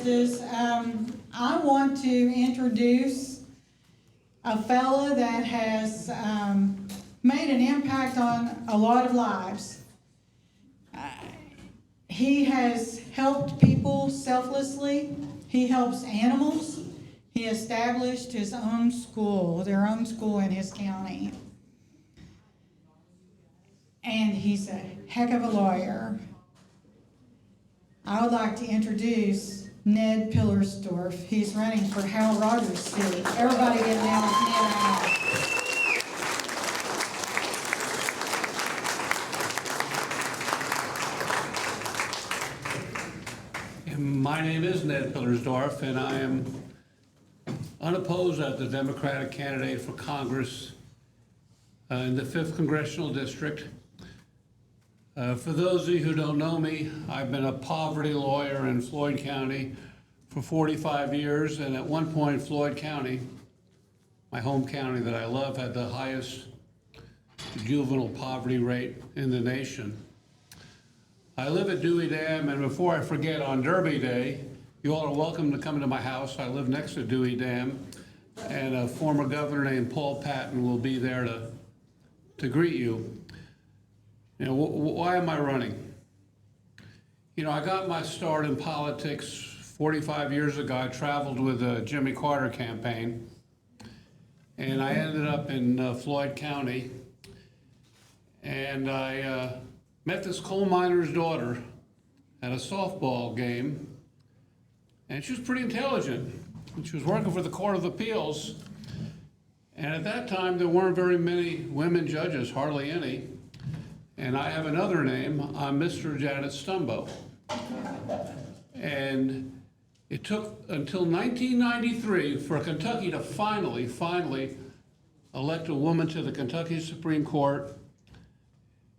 justice. I want to introduce a fella that has made an impact on a lot of lives. He has helped people selflessly. He helps animals. He established his own school, their own school in his county. And he's a heck of a lawyer. I would like to introduce Ned Pillersdorf. He's running for Hal Rogers City. Everybody get down with Ned. My name is Ned Pillersdorf, and I am unopposed as the Democratic candidate for Congress in the 5th Congressional District. For those of you who don't know me, I've been a poverty lawyer in Floyd County for 45 years, and at one point Floyd County, my home county that I love, had the highest juvenile poverty rate in the nation. I live at Dewey Dam, and before I forget, on Derby Day, you all are welcome to come to my house. I live next to Dewey Dam, and a former governor named Paul Patton will be there to greet you. You know, why am I running? You know, I got my start in politics 45 years ago. I traveled with the Jimmy Carter campaign, and I ended up in Floyd County, and I met this coal miner's daughter at a softball game, and she was pretty intelligent. She was working for the Court of Appeals, and at that time there weren't very many women judges, hardly any. And I have another name. I'm Mr. Janet Stumbo. And it took until 1993 for Kentucky to finally elect a woman to the Kentucky Supreme Court.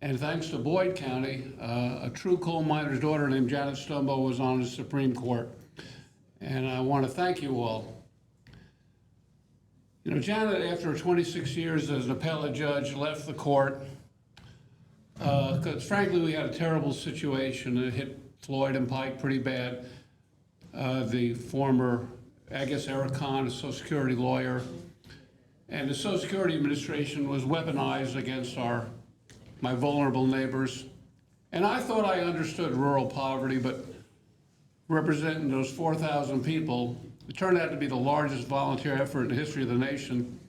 And thanks to Boyd County, a true coal miner's daughter named Janet Stumbo was on the Supreme Court. And I want to thank you all. You know, Janet, after 26 years as an appellate judge, left the court because frankly we had a terrible situation. It hit Floyd and Pike pretty bad. The former, I guess Eric Kahn, a Social Security lawyer, and the Social Security Administration was weaponized against my vulnerable neighbors. And I thought I understood rural poverty, but representing those 4,000 people, it turned out to be the largest volunteer effort in the history of the nation.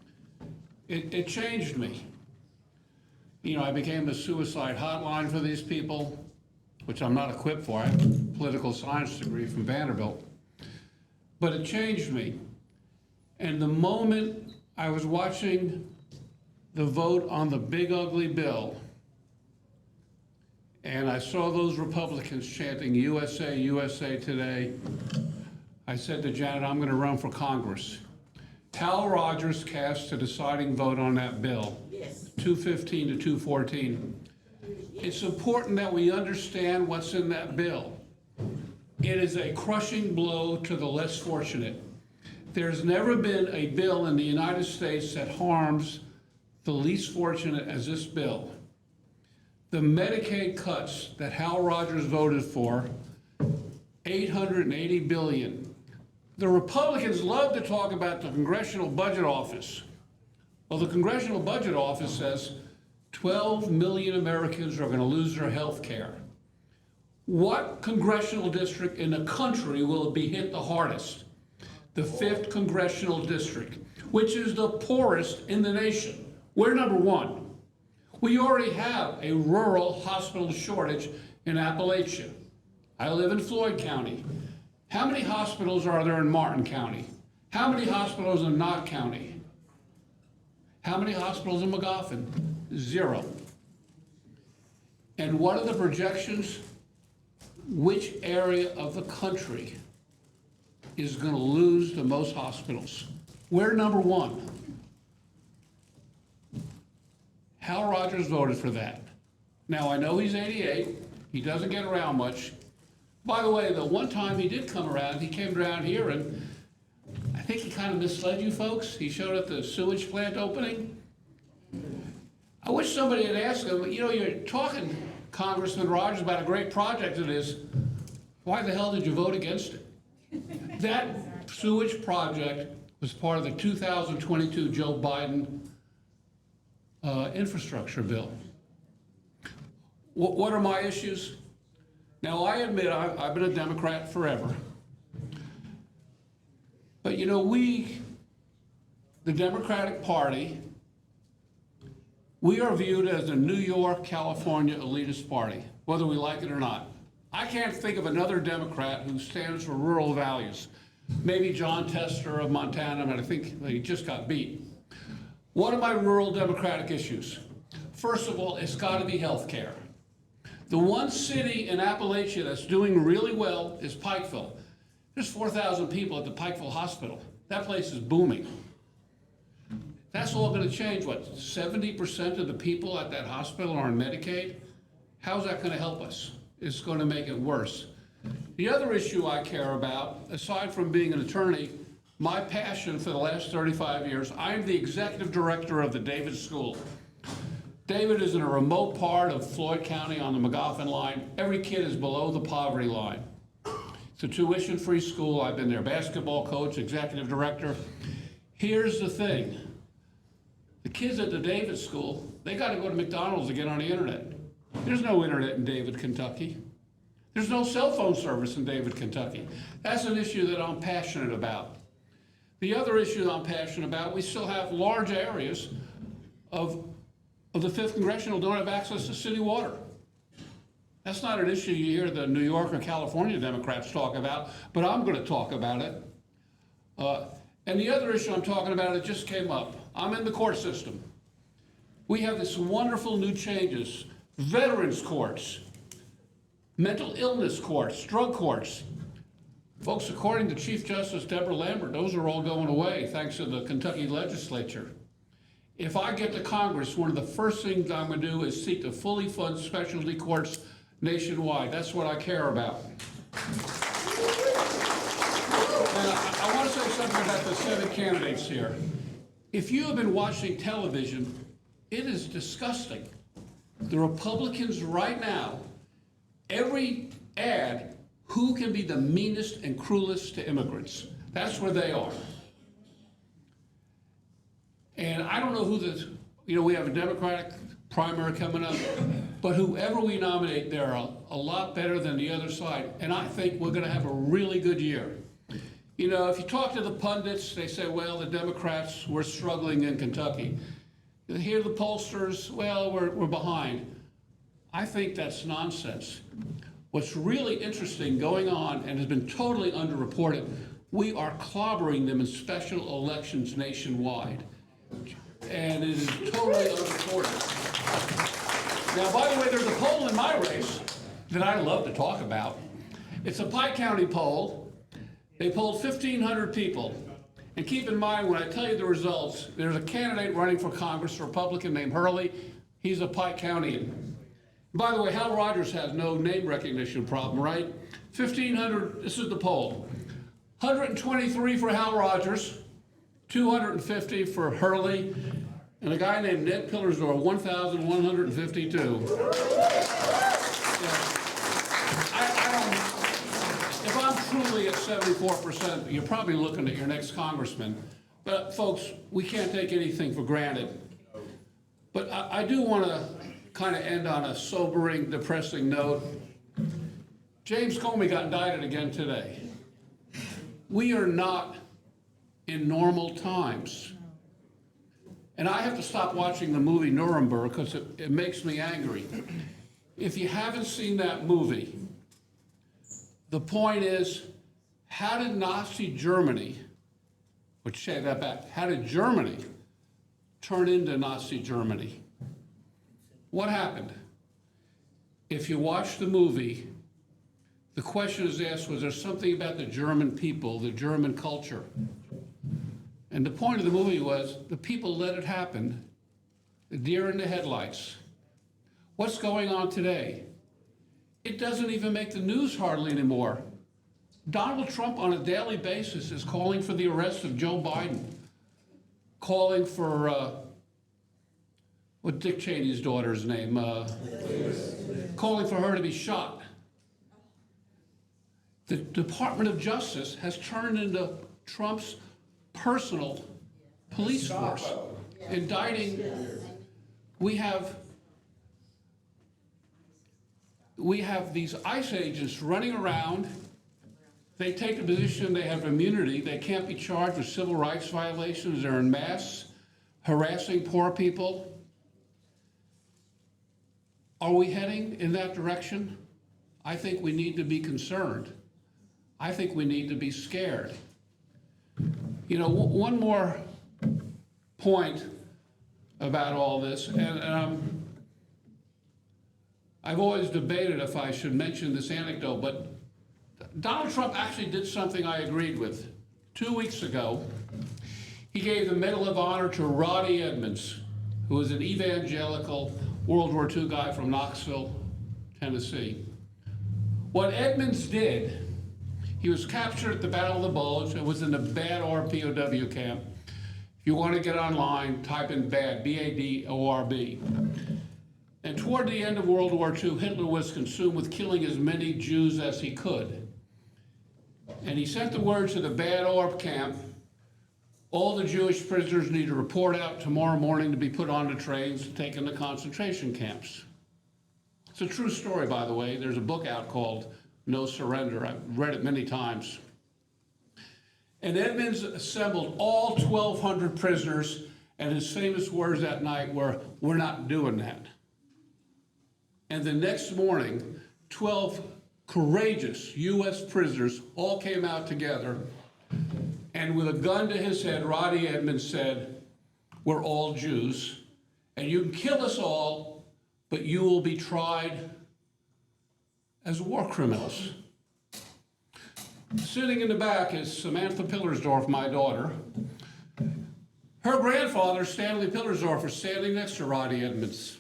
It changed me. You know, I became a suicide hotline for these people, which I'm not equipped for. I have a political science degree from Vanderbilt. But it changed me. And the moment I was watching the vote on the big ugly bill, and I saw those Republicans chanting USA, USA today, I said to Janet, I'm gonna run for Congress. Hal Rogers cast a deciding vote on that bill. Yes. 215 to 214. It's important that we understand what's in that bill. It is a crushing blow to the less fortunate. There's never been a bill in the United States that harms the least fortunate as this bill. The Medicaid cuts that Hal Rogers voted for, $880 billion. The Republicans love to talk about the Congressional Budget Office. Well, the Congressional Budget Office says 12 million Americans are going to lose their health care. What congressional district in the country will be hit the hardest? The 5th Congressional District, which is the poorest in the nation. We're number 1. We already have a rural hospital shortage in Appalachia. I live in Floyd County. How many hospitals are there in Martin County? How many hospitals in Knott County? How many hospitals in Magoffin? 0. And what are the projections? Which area of the country is going to lose the most hospitals? We're number 1. Hal Rogers voted for that. Now, I know he's 88. He doesn't get around much. By the way, the one time he did come around, he came around here and I think he kind of misled you folks. He showed up the sewage plant opening. I wish somebody had asked him, you know, you're talking, Congressman Rogers, about a great project it is. Why the hell did you vote against it? That sewage project was part of the 2022 Joe Biden infrastructure bill. What are my issues? Now, I admit I've been a Democrat forever. But you know, we, the Democratic Party, we are viewed as a New York, California elitist party, whether we like it or not. I can't think of another Democrat who stands for rural values. Maybe John Tester of Montana, but I think he just got beat. What are my rural Democratic issues? First of all, it's got to be health care. The one city in Appalachia that's doing really well is Pikeville. There's 4,000 people at the Pikeville Hospital. That place is booming. That's all going to change, what, 70% of the people at that hospital are on Medicaid? How's that going to help us? It's going to make it worse. The other issue I care about, aside from being an attorney, my passion for the last 35 years, I'm the executive director of the David School. David is in a remote part of Floyd County on the McGoffin line. Every kid is below the poverty line. It's a tuition-free school. I've been their basketball coach, executive director. Here's the thing. The kids at the David School, they got to go to McDonald's to get on the internet. There's no internet in David, Kentucky. There's no cell phone service in David, Kentucky. That's an issue that I'm passionate about. The other issue that I'm passionate about, we still have large areas of the 5th Congressional don't have access to city water. That's not an issue you hear the New York or California Democrats talk about, but I'm going to talk about it. And the other issue I'm talking about, it just came up. I'm in the court system. We have this wonderful new changes, veterans courts, mental illness courts, drug courts. Folks, according to Chief Justice Deborah Lambert, those are all going away thanks to the Kentucky legislature. If I get to Congress, one of the first things I'm going to do is seek to fully fund specialty courts nationwide. That's what I care about. And I want to say something about the Senate candidates here. If you have been watching television, it is disgusting. The Republicans right now, every ad, who can be the meanest and cruelest to immigrants? That's where they are. And I don't know who we have a Democratic primary coming up, but whoever we nominate, they're a lot better than the other side. And I think we're going to have a really good year. You know, if you talk to the pundits, they say, well, the Democrats, we're struggling in Kentucky. You hear the pollsters, well, we're behind. I think that's nonsense. What's really interesting going on, and has been totally underreported, we are clobbering them in special elections nationwide. And it is totally underreported. Now, by the way, there's a poll in my race that I love to talk about. It's a Pike County poll. They polled 1,500 people. And keep in mind, when I tell you the results, there's a candidate running for Congress, a Republican named Hurley. He's a Pike Countyan. By the way, Hal Rogers has no name recognition problem, right? 1,500, this is the poll. 123 for Hal Rogers, 250 for Hurley, and a guy named Ned Pillersdorf, 1,152. If I'm truly at 74%, you're probably looking at your next congressman. But folks, we can't take anything for granted. But I do want to kind of end on a sobering, depressing note. James Comey got indicted again today. We are not in normal times. And I have to stop watching the movie Nuremberg because it makes me angry. If you haven't seen that movie, the point is, how did Nazi Germany, which say that back, how did Germany turn into Nazi Germany? What happened? If you watch the movie, the question is asked, was there something about the German people, the German culture? And the point of the movie was, the people let it happen, the deer in the headlights. What's going on today? It doesn't even make the news hardly anymore. Donald Trump on a daily basis is calling for the arrest of Joe Biden, calling for, what Dick Cheney's daughter's name? Calling for her to be shot. The Department of Justice has turned into Trump's personal police force, indicting. We have these ICE agents running around. They take a position, they have immunity, they can't be charged with civil rights violations, they're en masse harassing poor people. Are we heading in that direction? I think we need to be concerned. I think we need to be scared. You know, one more point about all this, and I've always debated if I should mention this anecdote, but Donald Trump actually did something I agreed with. 2 weeks ago, he gave the Medal of Honor to Roddy Edmonds, who was an evangelical World War II guy from Knoxville, Tennessee. What Edmonds did, he was captured at the Battle of the Bulge and was in the Bad-Orb POW camp. If you want to get online, type in BAD, B-A-D-O-R-B. And toward the end of World War II, Hitler was consumed with killing as many Jews as he could. And he sent the word to the Bad-Orb camp, all the Jewish prisoners need to report out tomorrow morning to be put onto trains taken to concentration camps. It's a true story, by the way. There's a book out called No Surrender. I've read it many times. And Edmonds assembled all 1,200 prisoners, and his famous words that night were, "We're not doing that." And the next morning, 12 courageous U.S. prisoners all came out together, and with a gun to his head, Roddy Edmonds said, "We're all Jews, and you can kill us all, but you will be tried as war criminals." Sitting in the back is Samantha Pillersdorf, my daughter. Her grandfather, Stanley Pillersdorf, was standing next to Roddy Edmonds.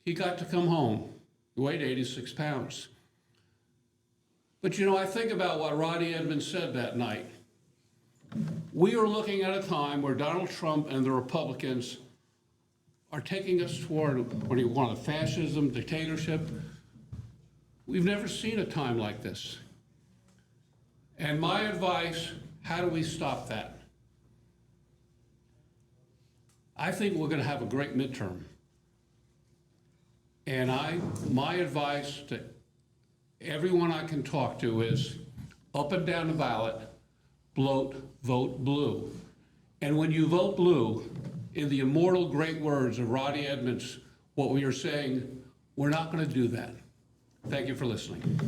He got to come home. He weighed 86 pounds. But you know, I think about what Roddy Edmonds said that night. We are looking at a time where Donald Trump and the Republicans are taking us toward, what do you want, fascism, dictatorship. We've never seen a time like this. And my advice, how do we stop that? I think we're going to have a great midterm. And my advice to everyone I can talk to is up and down the ballot, vote blue. And when you vote blue, in the immortal great words of Roddy Edmonds, what we are saying, we're not going to do that. Thank you for listening.